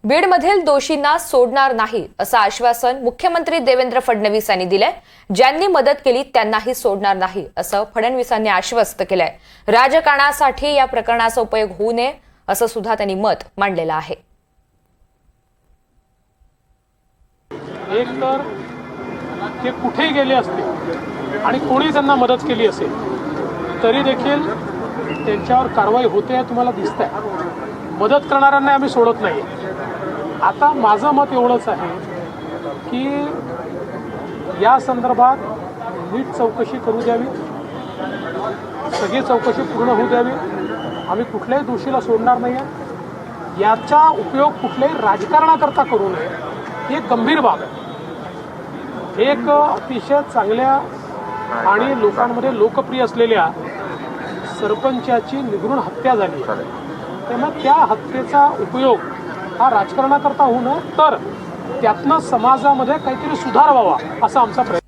बीडमधील दोषींना सोडणार नाही असं आश्वासन मुख्यमंत्री देवेंद्र फडणवीस यांनी दिलंय। ज्यांनी मदत केली त्यांनाही सोडणार नाही असं फडणवीसांनी आश्वस्त केलंय। राजकारणासाठी या प्रकरणाचा उपयोग होऊ नये असं सुद्धा त्यांनी मत मांडलेलं आहे। एक तर ते कुठे गेले असते आणि कोणी त्यांना मदत केली असेल तरी देखील त्यांच्यावर कारवाई होते तुम्हाला दिसतंय। मदत करणाऱ्यांना आम्ही सोडत नाही। आता माझं मत एवढंच आहे की या संदर्भात नीट चौकशी करू द्यावी, सगळी चौकशी पूर्ण होऊ द्यावी। आम्ही कुठल्याही दोषीला सोडणार नाही। याचा उपयोग कुठल्याही राजकारणाकरता करू नये, ही एक गंभीर बाब आहे। एक अतिशय चांगल्या आणि लोकांमध्ये लोकप्रिय असलेल्या सरपंचाची निर्घृण हत्या झाली, त्यामुळे त्या हत्येचा उपयोग हा राजकारणाकरता होऊ नये, तर त्यातनं समाजामध्ये काहीतरी सुधार व्हावा असा आमचा प्रयत्न।